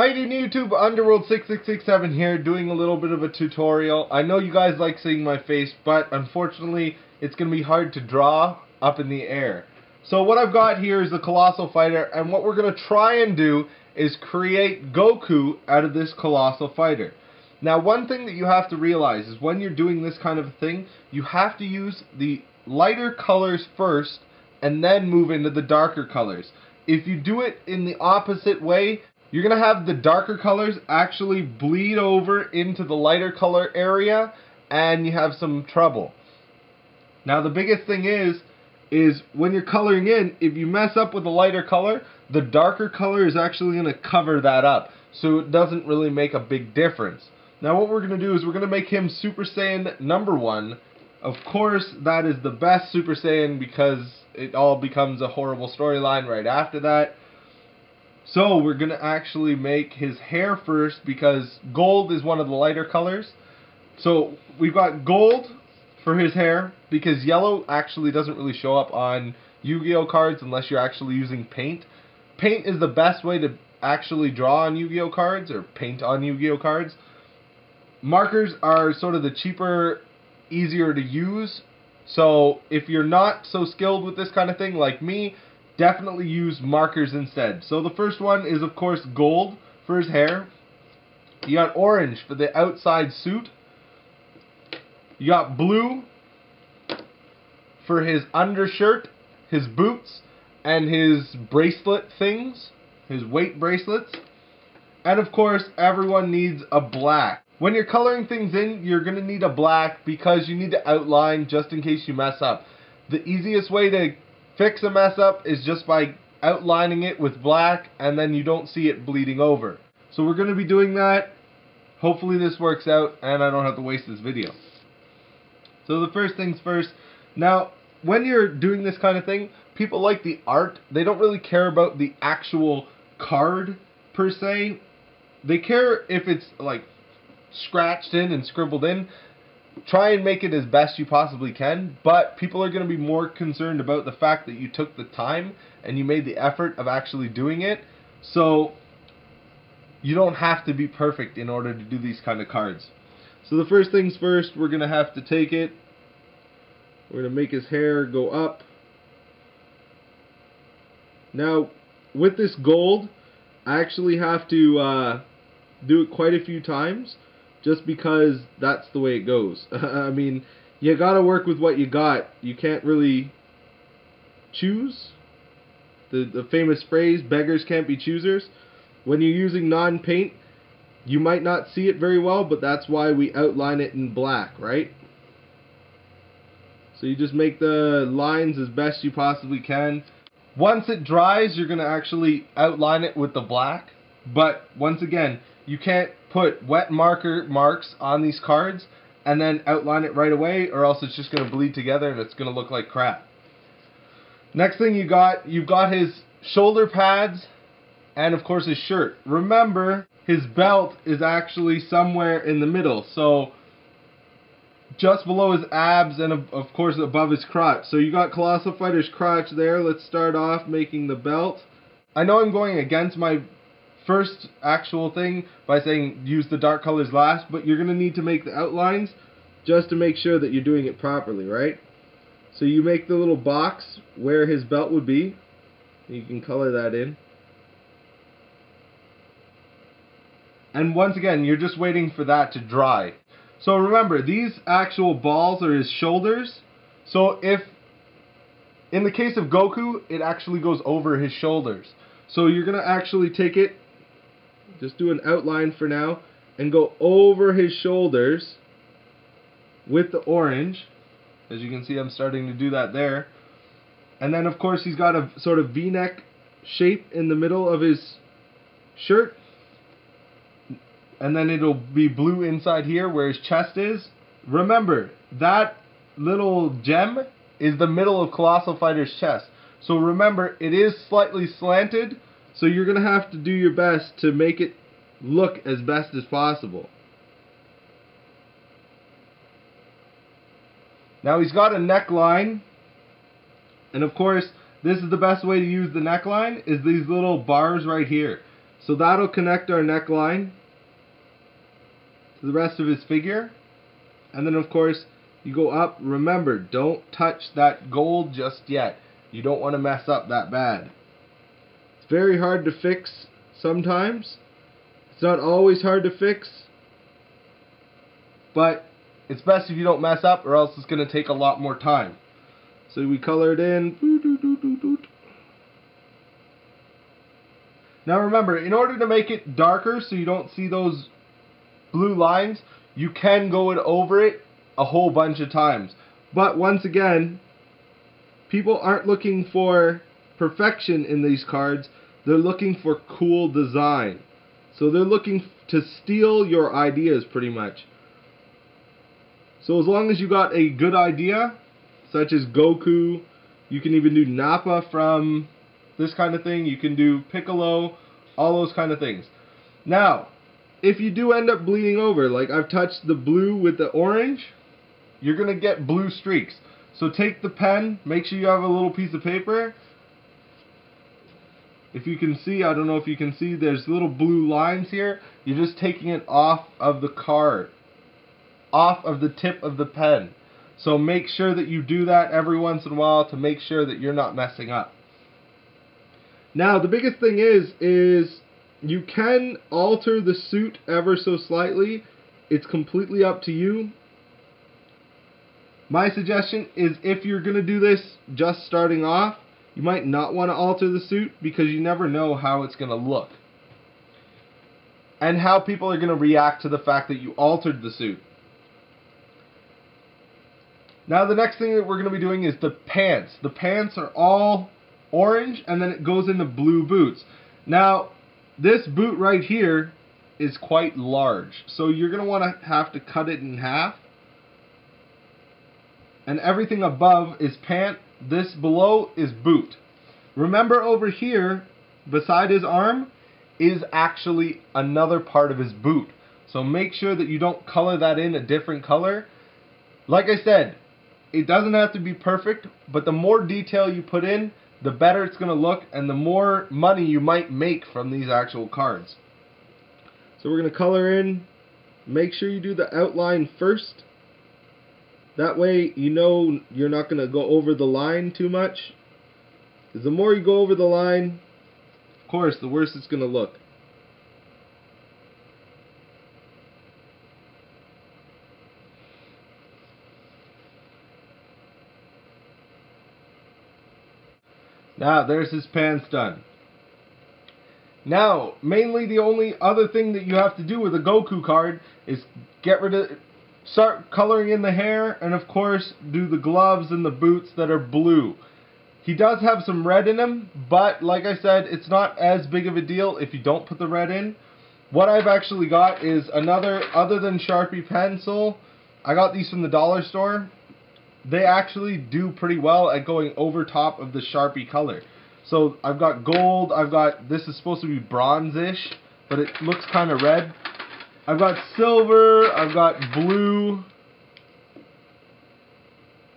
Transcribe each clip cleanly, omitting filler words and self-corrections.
How you doing, YouTube? Underworld6667 here, doing a little bit of a tutorial. I know you guys like seeing my face, but unfortunately it's going to be hard to draw up in the air. So what I've got here is the Colossal Fighter, and what we're going to try and do is create Goku out of this Colossal Fighter. Now, one thing that you have to realize is when you're doing this kind of a thing, you have to use the lighter colors first and then move into the darker colors. If you do it in the opposite way, you're going to have the darker colors actually bleed over into the lighter color area, and you have some trouble. Now, the biggest thing is when you're coloring in, if you mess up with the lighter color, the darker color is actually going to cover that up, so it doesn't really make a big difference. Now, what we're going to do is we're going to make him Super Saiyan number 1. Of course, that is the best Super Saiyan because it all becomes a horrible storyline right after that. So we're going to actually make his hair first because gold is one of the lighter colors. So we've got gold for his hair because yellow actually doesn't really show up on Yu-Gi-Oh cards unless you're actually using paint. Paint is the best way to actually draw on Yu-Gi-Oh cards or paint on Yu-Gi-Oh cards. Markers are sort of the cheaper, easier to use. So if you're not so skilled with this kind of thing like me, definitely use markers instead. So the first one is, of course, gold for his hair. You got orange for the outside suit. You got blue for his undershirt, his boots, and his bracelet things, his weight bracelets. And of course, everyone needs a black. When you're coloring things in, you're going to need a black because you need to outline just in case you mess up. The easiest way to fix a mess up is just by outlining it with black, and then you don't see it bleeding over. So we're going to be doing that. Hopefully this works out and I don't have to waste this video. So the first things first. Now, when you're doing this kind of thing, people like the art. They don't really care about the actual card per se. They care if it's like scratched in and scribbled in. Try and make it as best you possibly can, but people are going to be more concerned about the fact that you took the time and you made the effort of actually doing it. So you don't have to be perfect in order to do these kind of cards. So the first things first, we're going to have to take it. We're going to make his hair go up. Now, with this gold, I actually have to do it quite a few times, just because that's the way it goes. I mean, you gotta work with what you got. You can't really choose. The famous phrase, beggars can't be choosers. When you're using non-paint, you might not see it very well, but that's why we outline it in black, right? So you just make the lines as best you possibly can. Once it dries, you're gonna actually outline it with the black. But once again, you can't put wet marks on these cards and then outline it right away, or else it's just going to bleed together and it's going to look like crap. Next thing you've got his shoulder pads and of course his shirt. Remember, his belt is actually somewhere in the middle, so just below his abs and of course above his crotch. So you got Colossal Fighter's crotch there. Let's start off making the belt. I know I'm going against my first actual thing by saying use the dark colors last, but you're going to need to make the outlines just to make sure that you're doing it properly, right? So you make the little box where his belt would be. You can color that in. And once again, you're just waiting for that to dry. So remember, these actual balls are his shoulders. So if, in the case of Goku, it actually goes over his shoulders. So you're going to actually take it, just do an outline for now, and go over his shoulders with the orange. As you can see, I'm starting to do that there. And then, of course, he's got a sort of V-neck shape in the middle of his shirt. And then it'll be blue inside here where his chest is. Remember, that little gem is the middle of Colossal Fighter's chest. So remember, it is slightly slanted. So you're going to have to do your best to make it look as best as possible. Now he's got a neckline. And of course, this is the best way to use the neckline, is these little bars right here. So that'll connect our neckline to the rest of his figure. And then of course you go up. Remember, don't touch that gold just yet. You don't want to mess up that bad. It's very hard to fix sometimes. It's not always hard to fix, but it's best if you don't mess up, or else it's going to take a lot more time. So we color it in. Now remember, in order to make it darker so you don't see those blue lines, you can go over it a whole bunch of times. But once again, people aren't looking for perfection in these cards. They're looking for cool design. So they're looking to steal your ideas pretty much. So as long as you got a good idea, such as Goku, you can even do Nappa from this kind of thing, you can do Piccolo, all those kind of things. Now, if you do end up bleeding over, like I've touched the blue with the orange, you're going to get blue streaks. So take the pen, make sure you have a little piece of paper. If you can see, I don't know if you can see, there's little blue lines here. You're just taking it off of the card, off of the tip of the pen. So make sure that you do that every once in a while to make sure that you're not messing up. Now the biggest thing is you can alter the suit ever so slightly. It's completely up to you. My suggestion is, if you're going to do this just starting off, you might not want to alter the suit, because you never know how it's going to look and how people are going to react to the fact that you altered the suit. Now the next thing that we're going to be doing is the pants. The pants are all orange, and then it goes into blue boots. Now this boot right here is quite large, so you're going to want to have to cut it in half. And everything above is pant. This below is boot. Remember, over here beside his arm is actually another part of his boot. So make sure that you don't color that in a different color. Like I said, it doesn't have to be perfect, but the more detail you put in, the better it's going to look, and the more money you might make from these actual cards. So we're going to color in. Make sure you do the outline first. That way you know you're not going to go over the line too much. Because the more you go over the line, of course, the worse it's going to look. Now, there's his pants done. Now, mainly the only other thing that you have to do with a Goku card is start coloring in the hair, and of course do the gloves and the boots that are blue. He does have some red in him, but like I said, it's not as big of a deal if you don't put the red in. What I've actually got is another, other than Sharpie pencil, I got these from the dollar store. They actually do pretty well at going over top of the Sharpie color. So I've got gold, this is supposed to be bronze-ish, but it looks kind of red. I've got silver, I've got blue.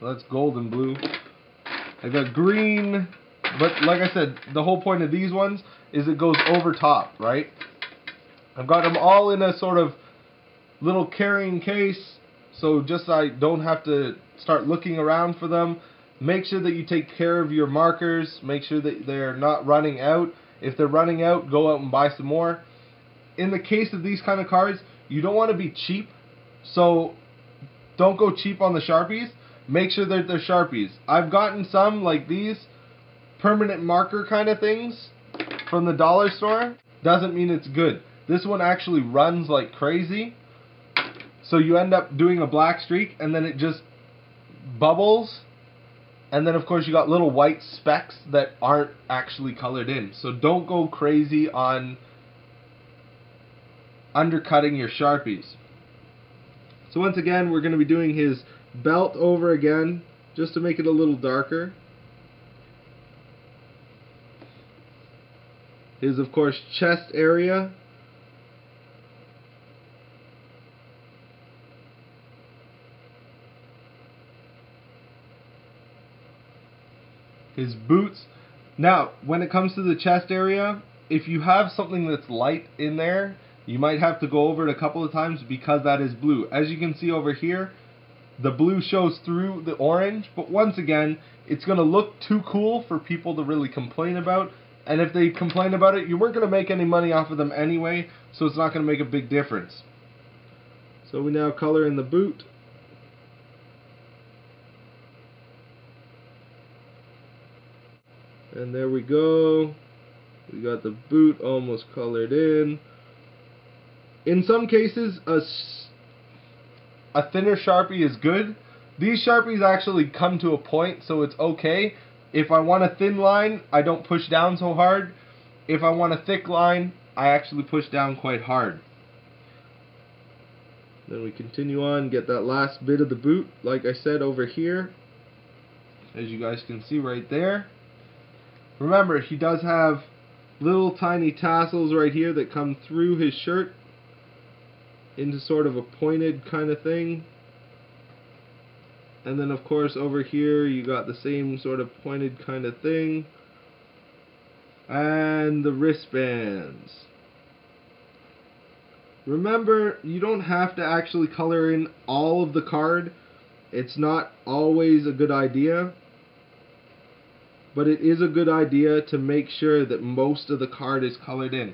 Well, that's gold and blue. I've got green, but like I said, the whole point of these ones is it goes over top, right? I've got them all in a sort of little carrying case, so just I don't have to start looking around for them. Make sure that you take care of your markers. Make sure that they're not running out. If they're running out, go out and buy some more. In the case of these kind of cards, you don't want to be cheap, so don't go cheap on the Sharpies. Make sure that they're Sharpies. I've gotten some like these permanent marker kind of things from the dollar store. Doesn't mean it's good. This one actually runs like crazy, so you end up doing a black streak and then it just bubbles, and then of course you got little white specks that aren't actually colored in. So don't go crazy on undercutting your Sharpies. So once again, we're going to be doing his belt over again, just to make it a little darker. His, of course, chest area. His boots. Now, when it comes to the chest area, if you have something that's light in there, you might have to go over it a couple of times because that is blue. As you can see over here, the blue shows through the orange, but once again, it's going to look too cool for people to really complain about. And if they complain about it, you weren't going to make any money off of them anyway, so it's not going to make a big difference. So we now color in the boot. And there we go. We got the boot almost colored in. In some cases, a thinner Sharpie is good. These Sharpies actually come to a point, so it's okay. If I want a thin line, I don't push down so hard. If I want a thick line, I actually push down quite hard. Then we continue on, get that last bit of the boot, like I said, over here. As you guys can see right there. Remember, he does have little tiny tassels right here that come through his shirt into sort of a pointed kind of thing. And then of course over here you got the same sort of pointed kind of thing. And the wristbands. Remember, you don't have to actually color in all of the card. It's not always a good idea. But it is a good idea to make sure that most of the card is colored in.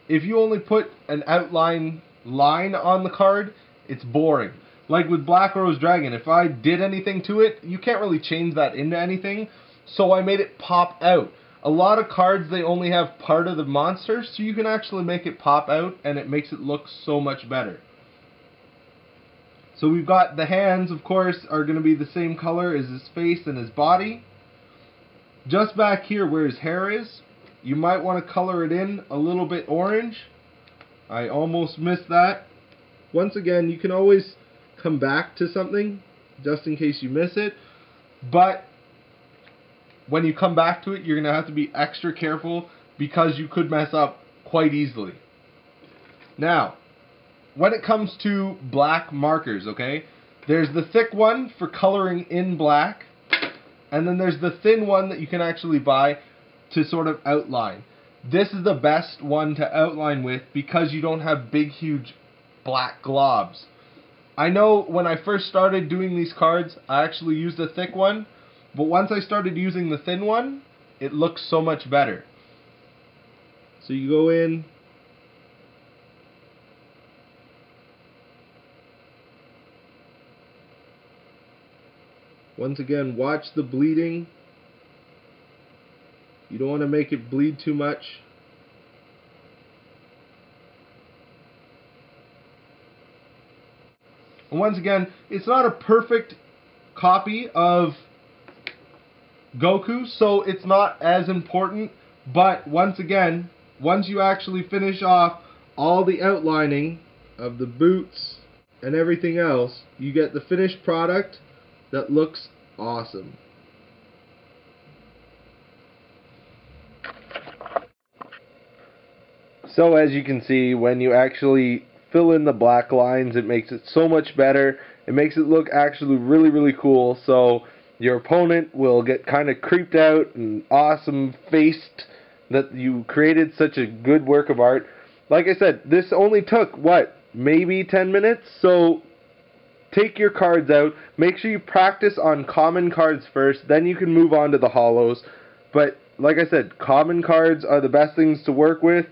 If you only put an outline line on the card, it's boring. Like with Black Rose Dragon, if I did anything to it, you can't really change that into anything, so I made it pop out. A lot of cards, they only have part of the monster, so you can actually make it pop out, and it makes it look so much better. So we've got the hands, of course, are going to be the same color as his face and his body. Just back here where his hair is, you might want to color it in a little bit orange. I almost missed that. Once again, you can always come back to something just in case you miss it. But when you come back to it, you're going to have to be extra careful because you could mess up quite easily. Now, when it comes to black markers, okay, there's the thick one for coloring in black. And then there's the thin one that you can actually buy to sort of outline. This is the best one to outline with because you don't have big, huge black globs. I know when I first started doing these cards, I actually used a thick one. But once I started using the thin one, it looks so much better. So you go in. Once again, watch the bleeding. You don't want to make it bleed too much. And once again, it's not a perfect copy of Goku, so it's not as important. But once again, once you actually finish off all the outlining of the boots and everything else, you get the finished product that looks awesome. So as you can see, when you actually fill in the black lines, it makes it so much better. It makes it look actually really, really cool. So your opponent will get kind of creeped out and awesome faced that you created such a good work of art. Like I said, this only took, what, maybe 10 minutes? So take your cards out. Make sure you practice on common cards first. Then you can move on to the holos. But like I said, common cards are the best things to work with.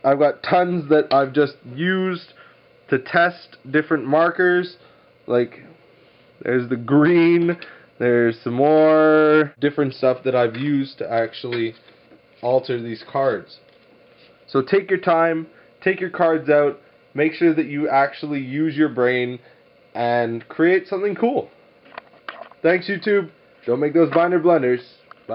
I've got tons that I've just used to test different markers. Like, there's the green. There's some more different stuff that I've used to actually alter these cards. So take your time. Take your cards out. Make sure that you actually use your brain and create something cool. Thanks, YouTube. Don't make those binder blunders.